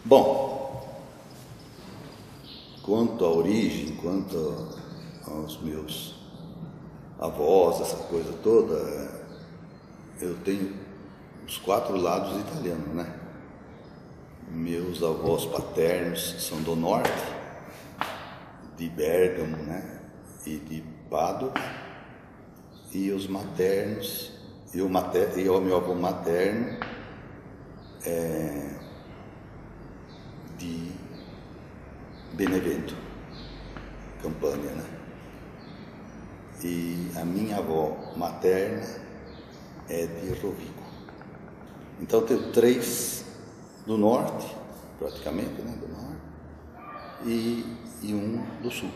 Bom, quanto à origem, quanto aos meus avós, essa coisa toda, eu tenho os 4 lados italianos, né? Meus avós paternos são do norte, de Bergamo, né? E de Pádua, e os maternos, e o meu avô materno é de Benevento, Campânia, né? E a minha avó materna é de Rovigo. Então eu tenho 3 do norte, praticamente, né? Do norte, e 1 do sul.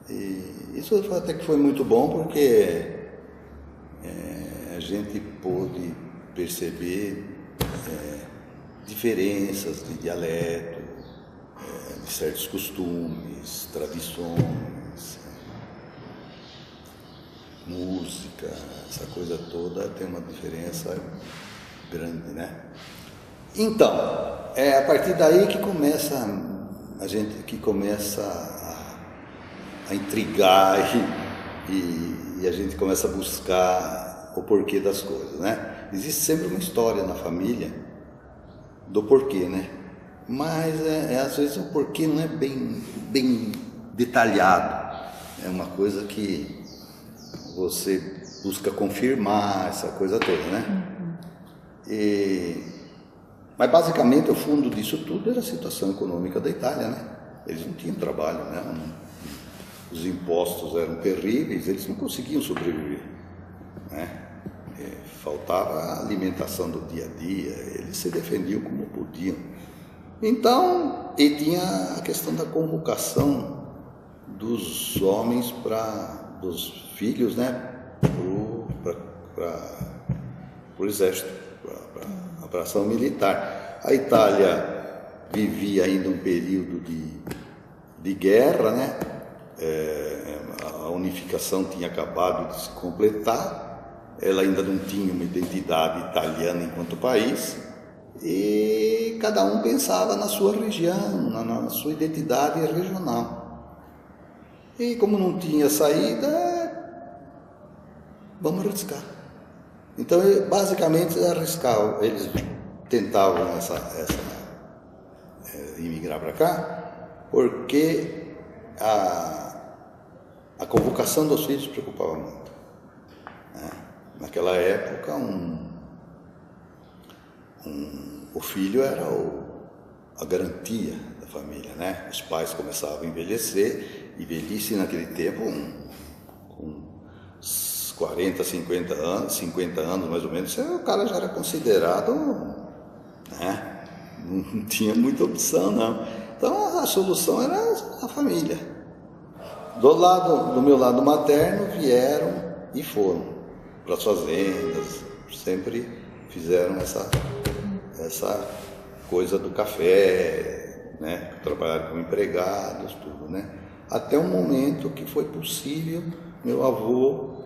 E isso até que foi muito bom, porque a gente pôde perceber diferenças de dialeto, de certos costumes, tradições, música, essa coisa toda tem uma diferença grande, né? Então, é a partir daí que começa a intrigar e a gente começa a buscar o porquê das coisas, né? Existe sempre uma história na família do porquê, né? Mas às vezes o porquê não é bem detalhado. É uma coisa que você busca confirmar, essa coisa toda, né? Mas basicamente o fundo disso tudo era a situação econômica da Itália, né? Eles não tinham trabalho, né? Os impostos eram terríveis, eles não conseguiam sobreviver, né? Faltava a alimentação do dia a dia, eles se defendiam como podiam. Então, e tinha a questão da convocação dos homens dos filhos, né? Para o exército, para a ação militar. A Itália vivia ainda um período de guerra, né? A unificação tinha acabado de se completar, ela ainda não tinha uma identidade italiana enquanto país, e cada um pensava na sua região, na sua identidade regional. E como não tinha saída, vamos arriscar. Então, basicamente, eles tentavam imigrar para cá, porque a convocação dos filhos preocupava muito, né? Naquela época, o filho era a garantia da família, né? Os pais começavam a envelhecer, e velhice naquele tempo, com 40, 50 anos mais ou menos, o cara já era considerado, né? Não tinha muita opção, não. Então a solução era a família. Do meu lado materno, vieram e foram para as fazendas, sempre fizeram essa coisa do café, né? Trabalharam como empregados, tudo, né? Até o momento que foi possível meu avô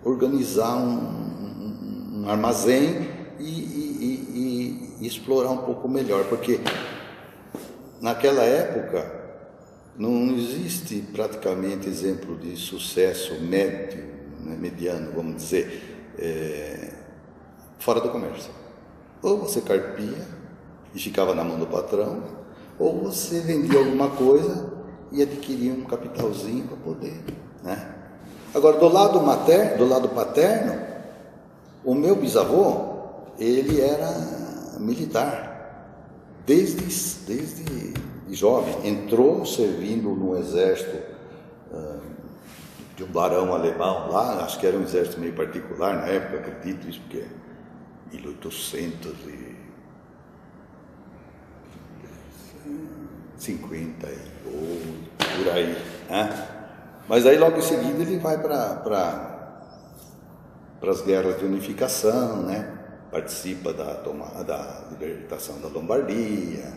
organizar um armazém e explorar um pouco melhor, porque naquela época não existe praticamente exemplo de sucesso médio, né, mediano, vamos dizer, fora do comércio. Ou você carpia e ficava na mão do patrão, ou você vendia alguma coisa e adquiria um capitalzinho para poder, né? Agora, do lado paterno, o meu bisavô, ele era militar, desde jovem. Entrou servindo no exército de um barão alemão lá, acho que era um exército meio particular na época, acredito isso, porque 1850 por aí, né? Mas aí logo em seguida ele vai para as guerras de unificação, né? Participa da libertação da Lombardia,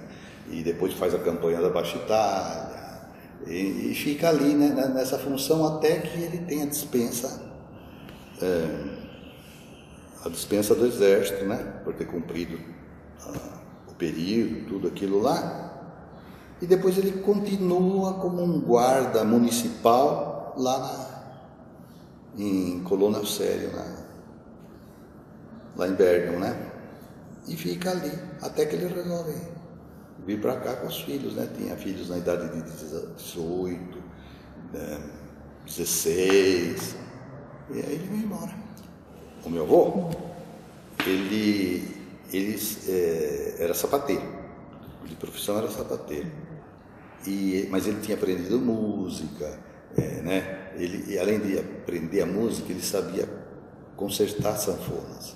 e depois faz a campanha da Baixa Itália, e fica ali, né, nessa função até que ele tem a dispensa do exército, né? Por ter cumprido o período, tudo aquilo lá, e depois ele continua como um guarda municipal lá em Colônia Sério, lá em Bergamo, né? E fica ali, até que ele resolve vir para cá com os filhos, né? Tinha filhos na idade de 18, 16, e aí ele veio embora. O meu avô, ele era sapateiro, de profissão era sapateiro, mas ele tinha aprendido música, né? Ele, além de aprender a música, ele sabia consertar sanfonas.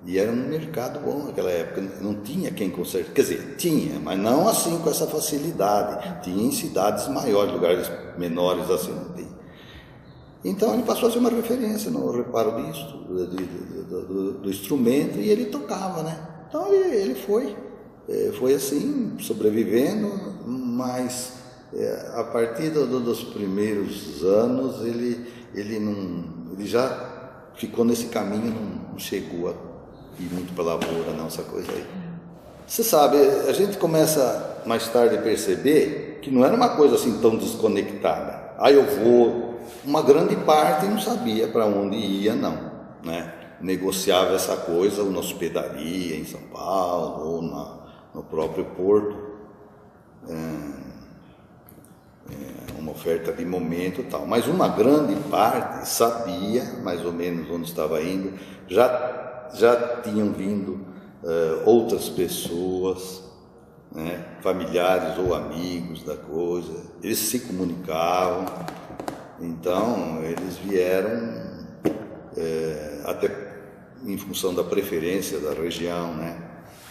E era um mercado bom naquela época, não tinha quem consertar, quer dizer, tinha, mas não assim com essa facilidade, tinha em cidades maiores, lugares menores assim, não tinha. Então ele passou a ser uma referência no reparo do instrumento, e ele tocava, né? Então ele foi assim, sobrevivendo, mas a partir dos primeiros anos ele já ficou nesse caminho, não chegou a ir muito para a lavoura, não, essa coisa aí. Você sabe, a gente começa mais tarde a perceber que não era uma coisa assim tão desconectada. Aí eu vou, uma grande parte não sabia para onde ia, não, né? Negociava essa coisa ou na hospedaria em São Paulo ou no próprio porto, uma oferta de momento e tal. Mas uma grande parte sabia mais ou menos onde estava indo, já tinham vindo outras pessoas, né, familiares ou amigos da coisa, eles se comunicavam, então eles vieram até em função da preferência da região, né,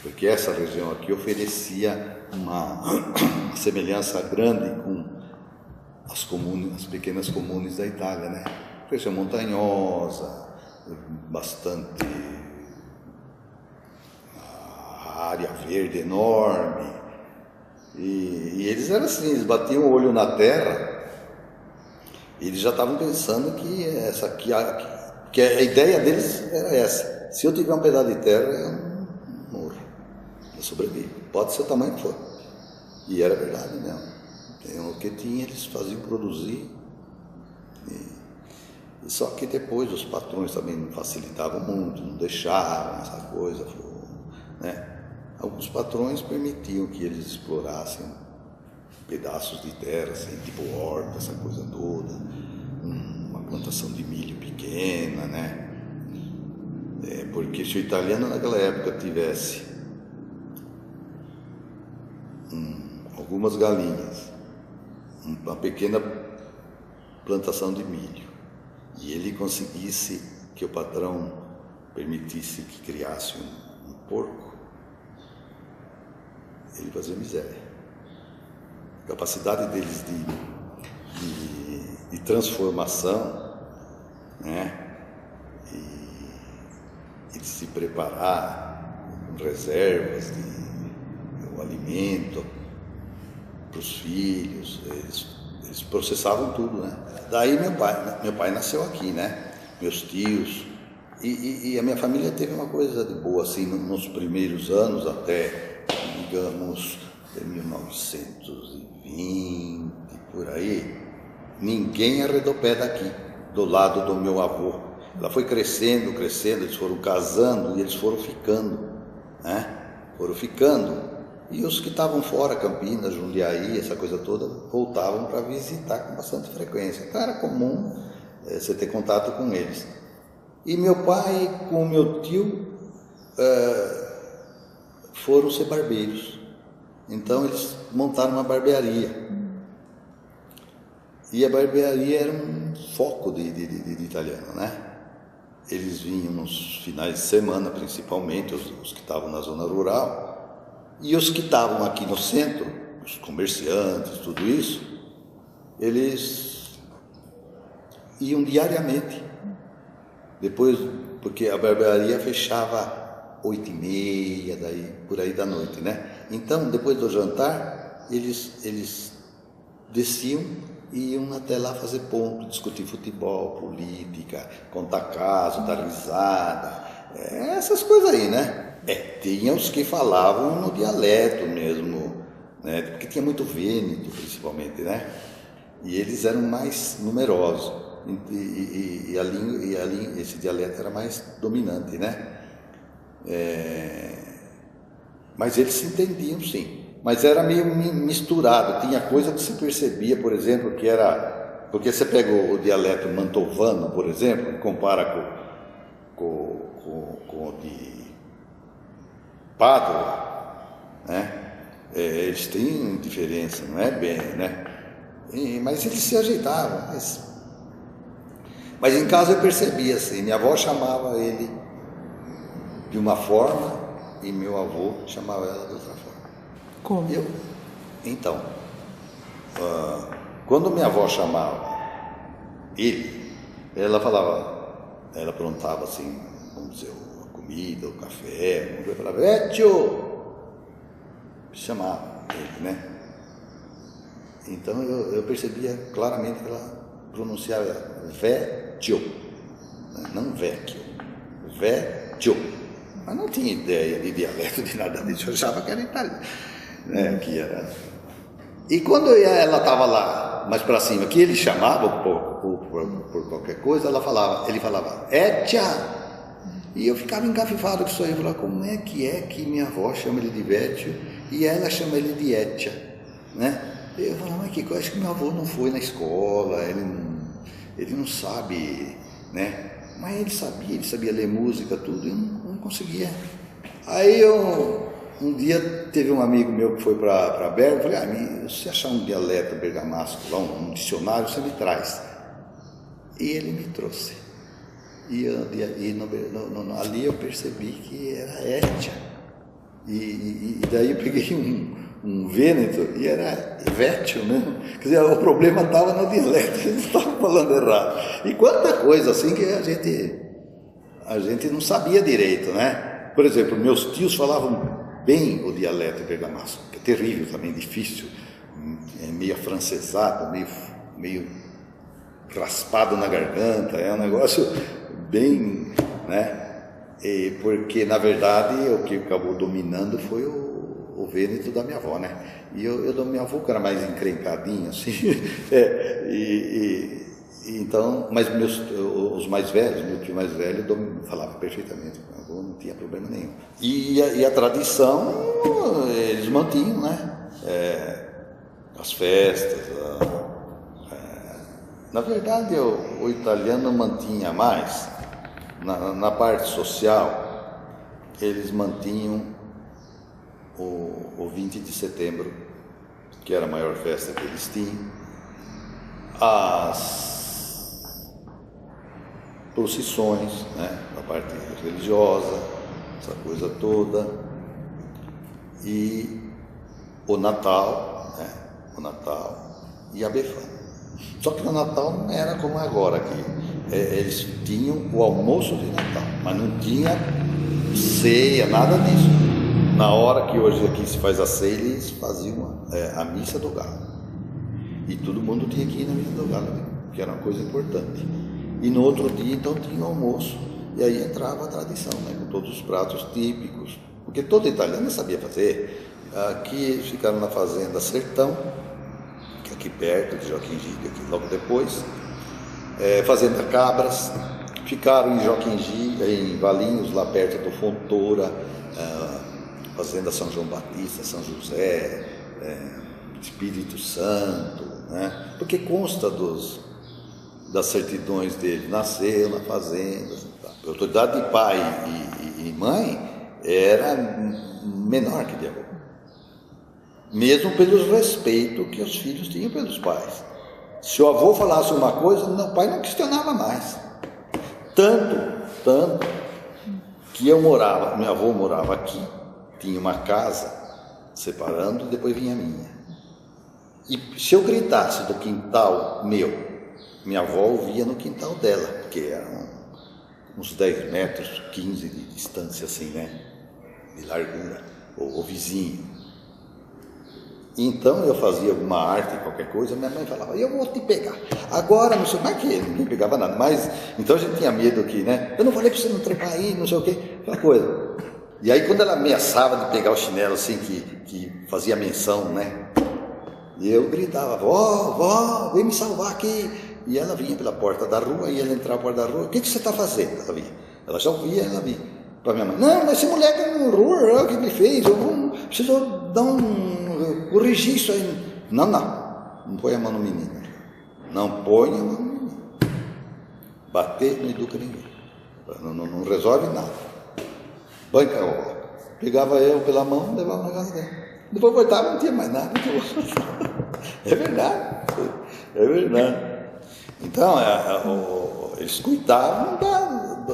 porque essa região aqui oferecia uma semelhança grande com as pequenas comunes da Itália, né, região montanhosa, bastante área verde enorme, e eles eram assim, eles batiam o olho na terra, e eles já estavam pensando que essa aqui, que a ideia deles era essa: se eu tiver um pedaço de terra, eu morro, eu sobrevivo, pode ser o tamanho que for. E era verdade mesmo, o que tinha eles faziam produzir, e só que depois os patrões também não facilitavam muito, não deixavam essa coisa, né? Alguns patrões permitiam que eles explorassem pedaços de terra, assim, tipo horta, essa coisa toda, uma plantação de milho pequena, né? Porque se o italiano naquela época tivesse algumas galinhas, uma pequena plantação de milho, e ele conseguisse que o patrão permitisse que criasse um porco, ele fazia miséria. A capacidade deles de transformação, né, e de se preparar com reservas, o alimento para os filhos, eles processavam tudo, né? Daí meu pai nasceu aqui, né? Meus tios, e a minha família teve uma coisa de boa, assim, nos primeiros anos, até, digamos, de 1920, por aí, ninguém arredou pé daqui, do lado do meu avô. Ela foi crescendo, eles foram casando e eles foram ficando, né? Foram ficando. E os que estavam fora, Campinas, Jundiaí, essa coisa toda, voltavam para visitar com bastante frequência. Então era comum você ter contato com eles. E meu pai com o meu tio foram ser barbeiros. Então eles montaram uma barbearia. E a barbearia era um foco de italiano, né? Eles vinham nos finais de semana, principalmente, os que estavam na zona rural. E os que estavam aqui no centro, os comerciantes, tudo isso, eles iam diariamente. Depois, porque a barbearia fechava 8h30, daí, por aí da noite, né? Então, depois do jantar, eles desciam e iam até lá fazer ponto, discutir futebol, política, contar caso, dar risada, essas coisas aí, né? Tinha os que falavam no dialeto mesmo, né? Porque tinha muito vêneto, principalmente, né? E eles eram mais numerosos, e esse dialeto era mais dominante, né? Mas eles se entendiam, sim. Mas era meio misturado, tinha coisa que se percebia, por exemplo, que era... Porque você pega o dialeto mantovano, por exemplo, e compara com o de Pádua, né? Eles têm diferença, não é bem, né? Mas eles se ajeitavam. Mas em casa eu percebia assim, minha avó chamava ele de uma forma e meu avô chamava ela de outra forma. Como? Então, quando minha avó chamava ele, ela perguntava assim, vamos dizer, a comida, o café, eu falava, Vecchio! Chamava ele, né? Então eu percebia claramente que ela pronunciava Vecchio, não Vecchio, Vecchio. Mas não tinha ideia de dialeto, de nada disso, eu achava que era italiano, né? Que era... E quando ela estava lá, mais para cima, que ele chamava por qualquer coisa, ele falava, Etia! E eu ficava encafifado com isso aí, eu falava, como é que minha avó chama ele de Vecchio e ela chama ele de Etia, né? Eu falava, mas que coisa, acho que meu avô não foi na escola, ele não sabe, né? Mas ele sabia ler música, tudo, e eu não conseguia. Aí um dia teve um amigo meu que foi para Berga, eu falei, se achar um dialeto bergamasco lá, um dicionário, você me traz. E ele me trouxe. Ali eu percebi que era Etia. E daí eu peguei um vêneto e era Vecchio mesmo. Quer dizer, o problema estava no dialeto, eles estavam falando errado. E quanta coisa assim que a gente não sabia direito, né? Por exemplo, meus tios falavam bem o dialeto bergamasco, que é terrível também, difícil, meio afrancesado, meio raspado na garganta, é um negócio bem, né? Porque, na verdade, o que acabou dominando foi o vêneto da minha avó, né? E eu da minha avó, que era mais encrencadinho, assim, então, mas os mais velhos, meu tio mais velho, falava perfeitamente, meu avô não tinha problema nenhum. E a tradição, eles mantinham, né? As festas, na verdade, o italiano mantinha mais. Na parte social, eles mantinham o 20 de setembro, que era a maior festa que eles tinham, as procissões, né, a parte religiosa, essa coisa toda, e o Natal, né, e a Befana. Só que no Natal não era como agora, que eles tinham o almoço de Natal, mas não tinha ceia, nada disso. Na hora que hoje aqui se faz a ceia, eles faziam a missa do galo. E todo mundo tinha que ir na missa do galo, que era uma coisa importante. E no outro dia, então, tinha o almoço. E aí entrava a tradição, né, com todos os pratos típicos. Porque todo italiano sabia fazer. Aqui eles ficaram na fazenda Sertão, que é aqui perto de Joaquim Gide, aqui logo depois. Fazenda Cabras, ficaram em Joaquim Gide, em Valinhos, lá perto do Fontoura, Fazenda São João Batista, São José, Espírito Santo, né? Porque consta das certidões dele, nasceu na fazenda. A autoridade de pai e mãe era menor que de avô, mesmo pelo respeito que os filhos tinham pelos pais. Se o avô falasse uma coisa, o pai não questionava mais. Tanto que meu avô morava aqui, tinha uma casa separando, depois vinha a minha. E se eu gritasse do quintal meu, minha avó ouvia no quintal dela, porque eram uns 10 metros, 15 de distância assim, né? De largura, o vizinho. Então eu fazia alguma arte, qualquer coisa, minha mãe falava, eu vou te pegar. Agora, não sei mais que ninguém pegava nada. Mas, então a gente tinha medo que, né? Eu não falei para você não trepar aí, não sei o quê, aquela coisa. E aí quando ela ameaçava de pegar o chinelo assim, que fazia menção, né? E eu gritava, vó, vem me salvar aqui. E ela vinha pela porta da rua, e ela entrava pela porta da rua, o que você está fazendo? Ela vinha. Ela já ouvia, ela vinha. Para minha mãe, não, mas esse moleque é um horror, olha o que ele fez, eu preciso dar corrigir isso aí. Não põe a mão no menino. Não põe a mão no menino. Bater não educa ninguém. Não resolve nada. Banca, ó. Pegava eu pela mão, levava na casa dela. Depois voltava, não tinha mais nada. É verdade. É verdade. Então, eles cuidavam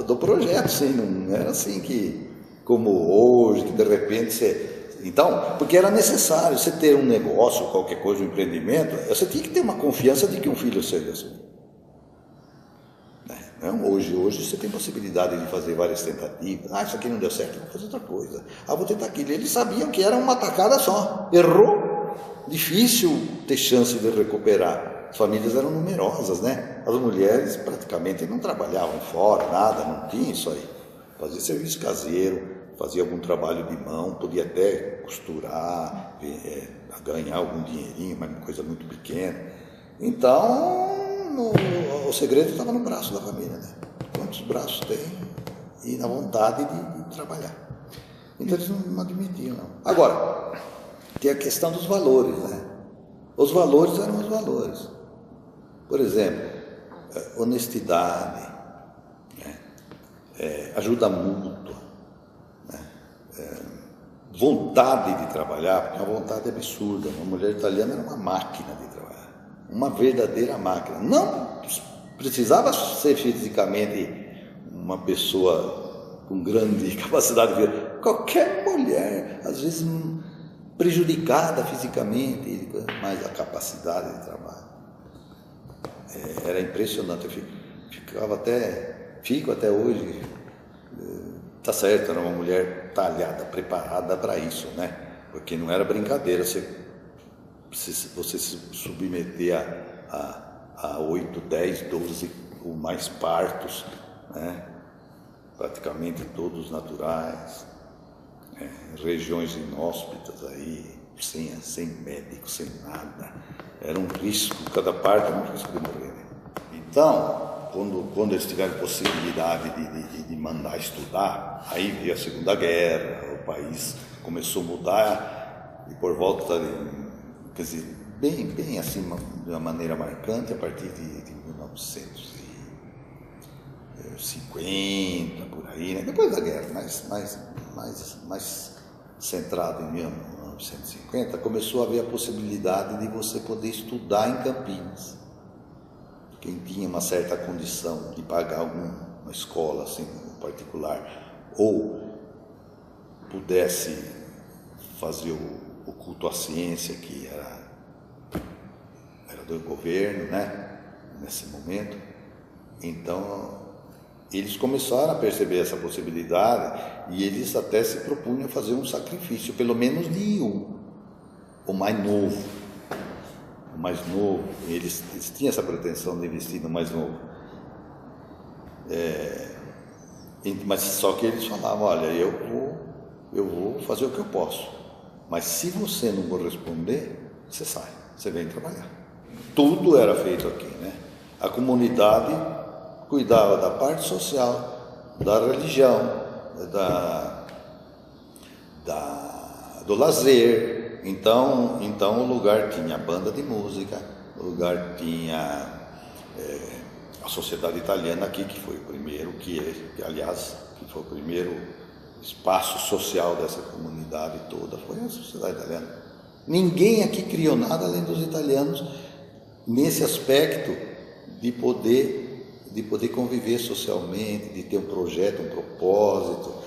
do projeto, sim. Não era assim que, como hoje, que de repente você... Então, porque era necessário você ter um negócio, qualquer coisa, um empreendimento, você tinha que ter uma confiança de que um filho seja assim. Não, hoje você tem possibilidade de fazer várias tentativas. Isso aqui não deu certo, vou fazer outra coisa. Vou tentar aquilo. Eles sabiam que era uma tacada só. Errou, difícil ter chance de recuperar. As famílias eram numerosas, né? As mulheres praticamente não trabalhavam fora, nada, não tinha isso aí. Fazia serviço caseiro, fazia algum trabalho de mão, podia até costurar, ganhar algum dinheirinho, mas uma coisa muito pequena. Então, o segredo estava no braço da família, né? Quantos braços tem e na vontade de trabalhar. Então eles não admitiam, não. Agora, tem a questão dos valores, né? Os valores eram os valores. Por exemplo, honestidade, né? Ajuda mútua, né? Vontade de trabalhar, porque uma vontade absurda. Uma mulher italiana era uma máquina de trabalhar, uma verdadeira máquina. Não precisava ser fisicamente uma pessoa com grande capacidade de ver. Qualquer mulher, às vezes prejudicada fisicamente, mas a capacidade de trabalho era impressionante. Fico até hoje. Tá certo, era uma mulher talhada, preparada para isso, né? Porque não era brincadeira você se submeter a 8, 10, 12 ou mais partos, né? Praticamente todos naturais, né? Regiões inóspitas aí, sem médico, sem nada. Era um risco, cada parto era um risco de morrer. Então, quando eles tiveram possibilidade de mandar estudar, aí veio a Segunda Guerra, o país começou a mudar, e por volta quer dizer, bem assim, de uma maneira marcante, a partir de 1950, por aí, né? Depois da guerra, mais centrado em 1950, começou a haver a possibilidade de você poder estudar em Campinas. Quem tinha uma certa condição de pagar alguma escola assim, particular, ou pudesse fazer o culto à ciência, que era do governo, né, nesse momento. Então, eles começaram a perceber essa possibilidade e eles até se propunham fazer um sacrifício, pelo menos de o mais novo. Eles tinham essa pretensão de investir no mais novo. Mas só que eles falavam, olha, eu vou fazer o que eu posso, mas se você não corresponder, você sai, você vem trabalhar. Tudo era feito aqui, né? A comunidade cuidava da parte social, da religião, do lazer. Então o lugar tinha banda de música, o lugar tinha a Sociedade Italiana aqui, que foi o primeiro, que foi o primeiro espaço social dessa comunidade toda, foi a Sociedade Italiana. Ninguém aqui criou nada além dos italianos nesse aspecto de poder conviver socialmente, de ter um projeto, um propósito.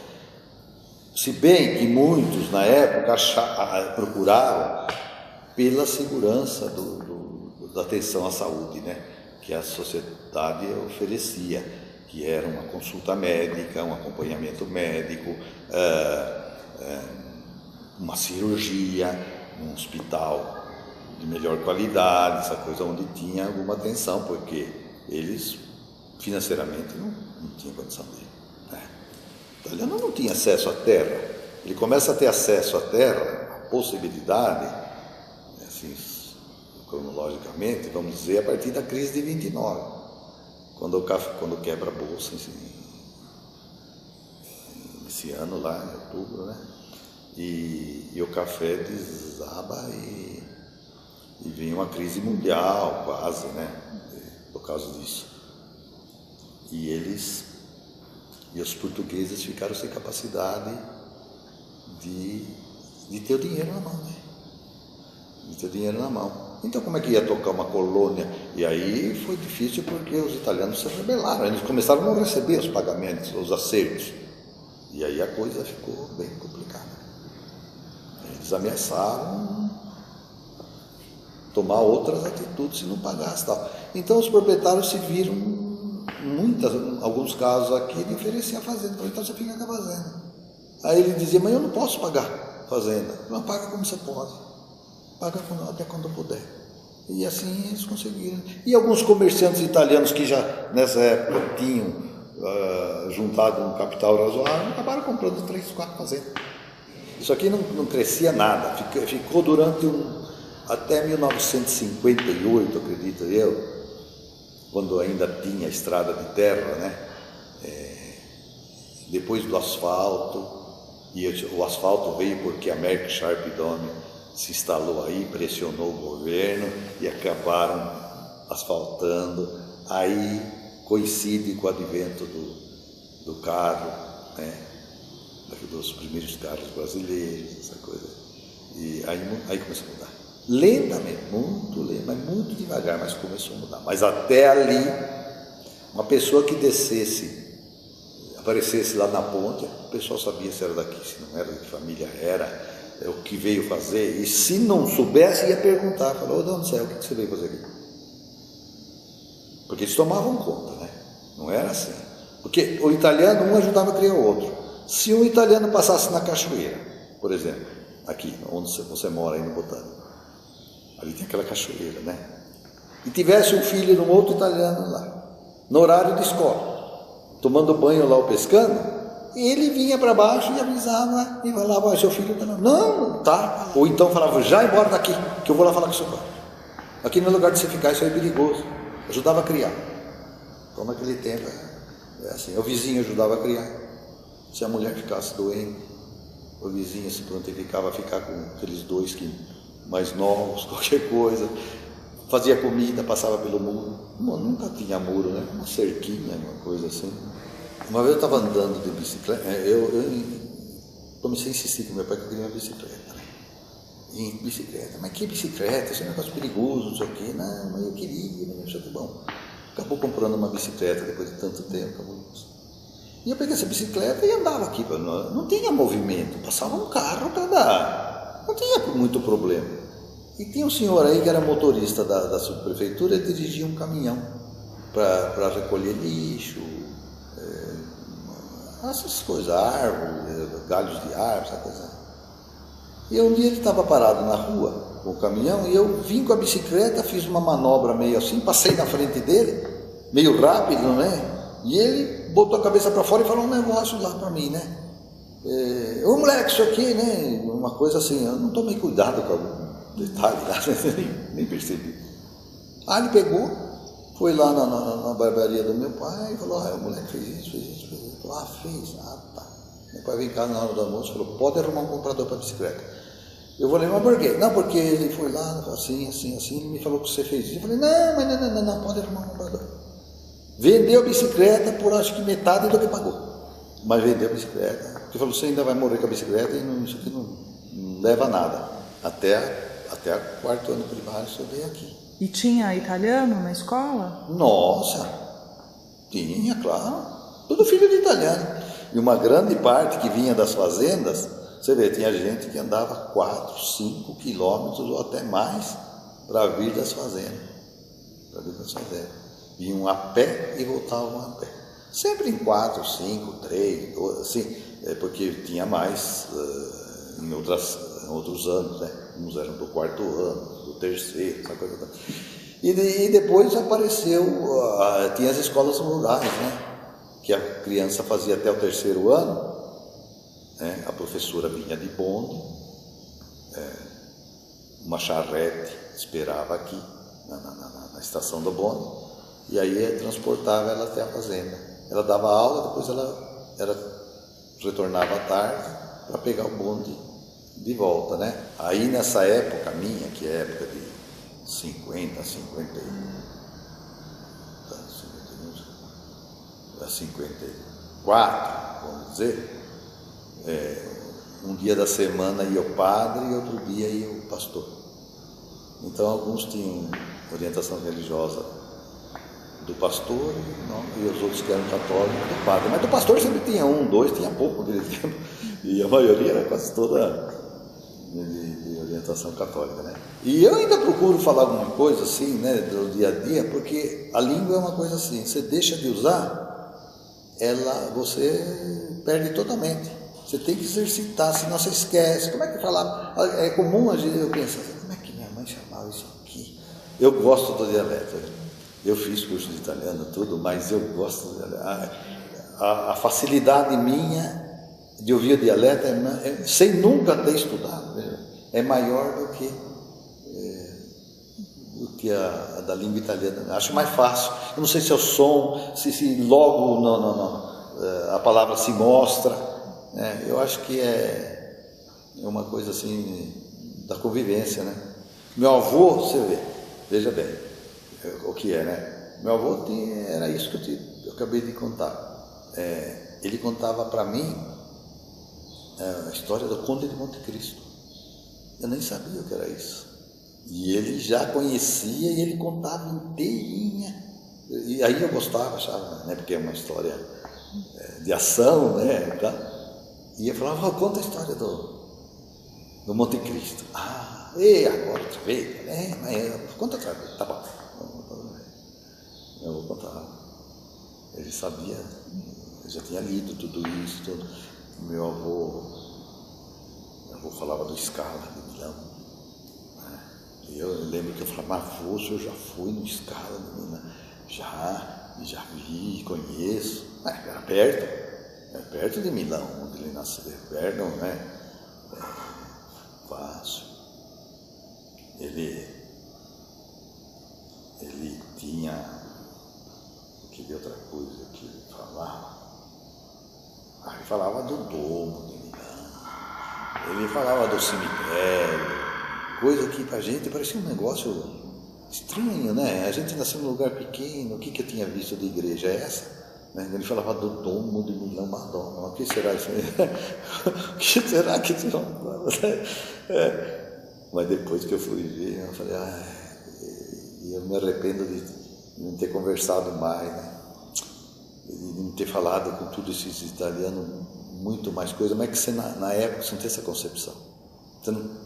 Se bem que muitos, na época, procuravam pela segurança da atenção à saúde, né? Que a sociedade oferecia, que era uma consulta médica, um acompanhamento médico, uma cirurgia, um hospital de melhor qualidade, essa coisa onde tinha alguma atenção, porque eles financeiramente não tinham condição de ir, né? italiano não tinha acesso à terra. Ele começa a ter acesso à terra, a possibilidade, assim, cronologicamente, vamos dizer, a partir da crise de 29, quando quebra a bolsa, esse ano lá, em outubro, né? E o café desaba e vem uma crise mundial, quase, né? Por causa disso. E os portugueses ficaram sem capacidade de ter o dinheiro na mão, né? De ter o dinheiro na mão. Então como é que ia tocar uma colônia? E aí foi difícil porque os italianos se rebelaram, eles começaram a não receber os pagamentos, os acertos. E aí a coisa ficou bem complicada. Eles ameaçaram tomar outras atitudes se não pagasse tal. Então os proprietários se viram, alguns casos aqui, de oferecer a fazenda. Então você fica com a fazenda. Aí ele dizia, mas eu não posso pagar a fazenda. Não, paga como você pode. Paga até quando puder. E assim eles conseguiram. E alguns comerciantes italianos que já nessa época tinham juntado um capital razoável, acabaram comprando 3, 4 fazendas. Isso aqui não crescia nada. Ficou durante até 1958, acredito eu, quando ainda tinha estrada de terra, né? Depois do asfalto, e o asfalto veio porque a Merck Sharp Dome se instalou aí, pressionou o governo e acabaram asfaltando. Aí coincide com o advento do carro, né? Dos primeiros carros brasileiros, essa coisa. E aí começou a mudar. Lentamente, muito lento, mas muito devagar, mas começou a mudar. Mas até ali, uma pessoa que aparecesse lá na ponte, o pessoal sabia se era daqui, se não era, de que família era, o que veio fazer. E se não soubesse, ia perguntar, falou, de onde você é, o que você veio fazer aqui? Porque eles tomavam conta, né? Não era assim. Porque o italiano, um ajudava a criar o outro. Se um italiano passasse na cachoeira, por exemplo, aqui, onde você mora, aí no Botânico, ali tem aquela cachoeira, né? E tivesse um filho de um outro italiano lá, no horário de escola, tomando banho lá ou pescando, ele vinha para baixo e avisava e falava, seu filho está lá. Não, tá. Ou então falava, já embora daqui, que eu vou lá falar com o seu pai. Aqui não é lugar de você ficar, isso aí é perigoso. Ajudava a criar. Então naquele tempo, assim, o vizinho ajudava a criar. Se a mulher ficasse doente, o vizinho se prontificava a ficar com aqueles dois mais novos, qualquer coisa. Fazia comida, passava pelo muro. Nunca tinha muro, né? Uma cerquinha, uma coisa assim. Uma vez eu estava andando de bicicleta, eu comecei a insistir com meu pai que eu queria uma bicicleta. Né? E bicicleta, mas que bicicleta? Isso é um negócio perigoso, não sei o quê. Não, mas eu queria, não sei o que. Bom, acabou comprando uma bicicleta depois de tanto tempo. E eu peguei essa bicicleta e andava aqui. Não tinha movimento, passava um carro cada... Não tinha muito problema. E tinha um senhor aí que era motorista da subprefeitura e dirigia um caminhão para recolher lixo, essas coisas, árvores, galhos de árvore, essa coisa. E um dia ele estava parado na rua com o caminhão e eu vim com a bicicleta, fiz uma manobra meio assim, passei na frente dele, meio rápido, né? E ele botou a cabeça para fora e falou um negócio lá para mim, né? Ô moleque, isso aqui, né? Uma coisa assim, eu não tomei cuidado com algum detalhe lá, nem percebi. Aí ele pegou, foi lá na barbearia do meu pai e falou, o moleque fez isso. Ele falou, fez, tá. Meu pai veio em casa na hora do almoço e falou, pode arrumar um comprador para bicicleta. Eu falei, mas por quê? Não, porque ele foi lá, assim, ele me falou que você fez isso. Eu falei, não, pode arrumar um comprador. Vendeu a bicicleta por acho que metade do que pagou. Mas vendeu a bicicleta. Porque falou, você ainda vai morrer com a bicicleta e isso aqui não leva nada. Até o quarto ano primário eu estudei aqui. E tinha italiano na escola? Nossa, tinha, claro. Tudo filho de italiano. E uma grande parte que vinha das fazendas, você vê, tinha gente que andava 4, 5 quilômetros ou até mais para vir das fazendas. Vinham a pé e voltavam a pé. Sempre em 4, 5, 3, 2, assim, porque tinha mais em outros anos, né? Uns eram do quarto ano, do terceiro, essa coisa. E depois apareceu, tinha as escolas rurais, né? Que a criança fazia até o terceiro ano, né? A professora vinha de bonde, uma charrete esperava aqui, na estação do bonde, e aí transportava ela até a fazenda. Ela dava aula, depois ela retornava à tarde para pegar o bonde de volta, né? Aí nessa época minha, que é época de 50, 54, vamos dizer, um dia da semana ia o padre e outro dia ia o pastor. Então alguns tinham orientação religiosa do pastor e os outros que eram católicos do padre. Mas do pastor sempre tinha um, dois, tinha pouco naquele tempo. E a maioria era quase toda de orientação católica, né? E eu ainda procuro falar alguma coisa assim, né, do dia a dia, porque a língua é uma coisa assim, você deixa de usar, você perde totalmente. Você tem que exercitar, senão você esquece. Como é que falava? É comum eu pensar, como é que minha mãe chamava isso aqui? Eu gosto do dialeto. Eu fiz curso de italiano, tudo, mas eu gosto do dialeto. A facilidade minha de ouvir o dialeto, sem nunca ter estudado, é maior do que a da língua italiana. Acho mais fácil. Eu não sei se é o som, se logo a palavra se mostra. Eu acho que é uma coisa assim da convivência, né? Meu avô, você veja bem o que é, né? Meu avô era isso que eu acabei de contar. Ele contava para mim a história do Conde de Monte Cristo. Eu nem sabia o que era isso. E ele já conhecia e ele contava inteirinha. E aí eu gostava, achava, né? Porque é uma história de ação, né? E eu falava, conta a história do Monte Cristo. E agora outra vez? Conta outra vez, tá bom. Eu vou contar. Ele sabia, eu já tinha lido tudo isso, tudo. Meu avô falava do Scala de Milão. E eu lembro que eu falava, avô, o senhor já foi no Scala de Milão? Já vi, conheço. Era perto de Milão, onde ele nasceu. Perto, né? Fácil. Ele tinha, que de outra coisa que ele falava. Ele falava do domo de Milão. Ele falava do cemitério. Coisa que pra gente parecia um negócio estranho, né? A gente nasceu num lugar pequeno, o que eu tinha visto de igreja? Essa? Né? Ele falava do domo de Milão, Madonna. O que será isso aí? O que será que tinha? Mas depois que eu fui ver, eu falei, eu me arrependo de não ter conversado mais, né? De não ter falado com todos esses italianos muito mais coisa, mas que você, na época você não tem essa concepção. Você não,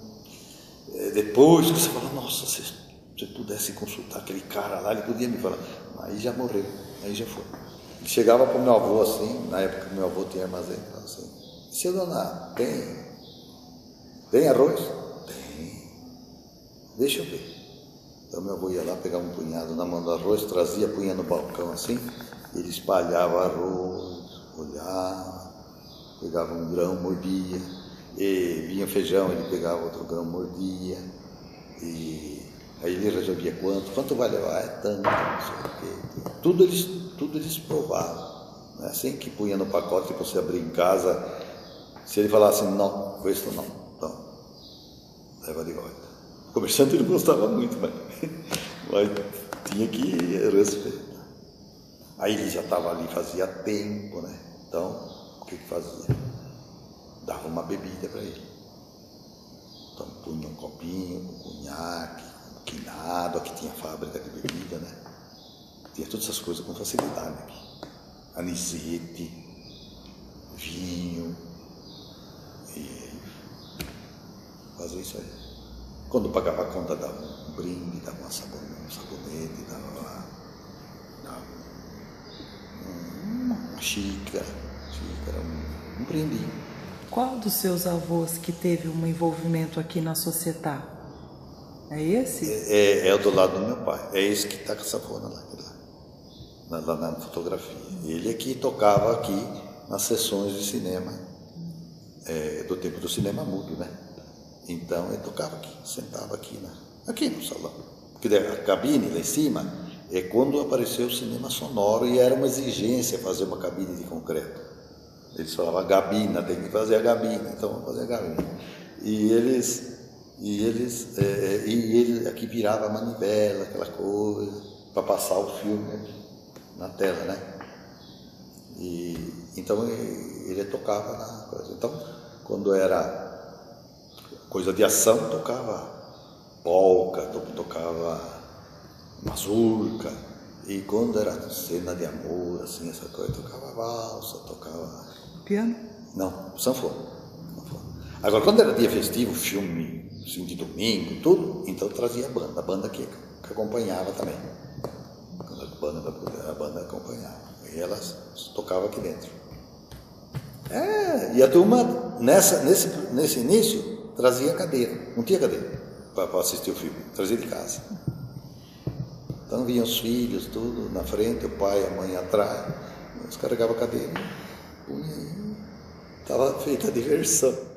depois que você fala, nossa, se eu pudesse consultar aquele cara lá, ele podia me falar, aí já morreu, aí já foi. Ele chegava para o meu avô assim, na época que meu avô tinha armazém, falava assim, seu dona, tem arroz? Tem. Deixa eu ver. Então meu avô ia lá, pegava um punhado na mão do arroz, trazia, punha no balcão assim, ele espalhava arroz, olhava, pegava um grão, mordia, e vinha feijão, ele pegava outro grão, mordia, e aí ele resolvia quanto vai levar? É tanto, não sei o quê. Tudo eles provavam, né? Assim que punha no pacote para você abrir em casa, se ele falasse, não, questo não, então, leva de volta. O comerciante não gostava muito, mas tinha que respeitar. Aí ele já estava ali fazia tempo, né? Então, o que fazia? Dava uma bebida para ele. Então, punha um copinho, um cunhaque, um quinado, aqui tinha fábrica de bebida, né? Tinha todas essas coisas com facilidade aqui. Anisete, vinho, e fazia isso aí. Quando pagava a conta, dava um brinde, dava um sabonete, dava uma xícara, um brindinho. Qual dos seus avós que teve um envolvimento aqui na sociedade? É esse? É o do lado do meu pai. É esse que está com essa sanfona lá na fotografia. Ele é que tocava aqui nas sessões de cinema do tempo do cinema mudo, né? Então ele tocava aqui, sentava aqui, aqui no salão. Porque a cabine lá em cima é quando apareceu o cinema sonoro e era uma exigência fazer uma cabine de concreto. Eles falavam gabina, tem que fazer a gabina, então vamos fazer a gabina. E ele aqui virava a manivela, aquela coisa, para passar o filme na tela, né? E então ele tocava na coisa. Então, quando era coisa de ação, tocava polca, tocava mazurca. E quando era cena de amor, assim, essa coisa, tocava valsa, tocava... Piano? Não, sanfona. Agora, quando era dia festivo, filme, assim, de domingo, tudo, então trazia a banda que acompanhava também. A banda acompanhava. E elas tocavam aqui dentro. E a turma, nesse início, trazia cadeira. Não tinha cadeira para assistir o filme, trazia de casa. Então vinham os filhos, tudo na frente, o pai, a mãe atrás, descarregava a cadeira, estava feita a diversão.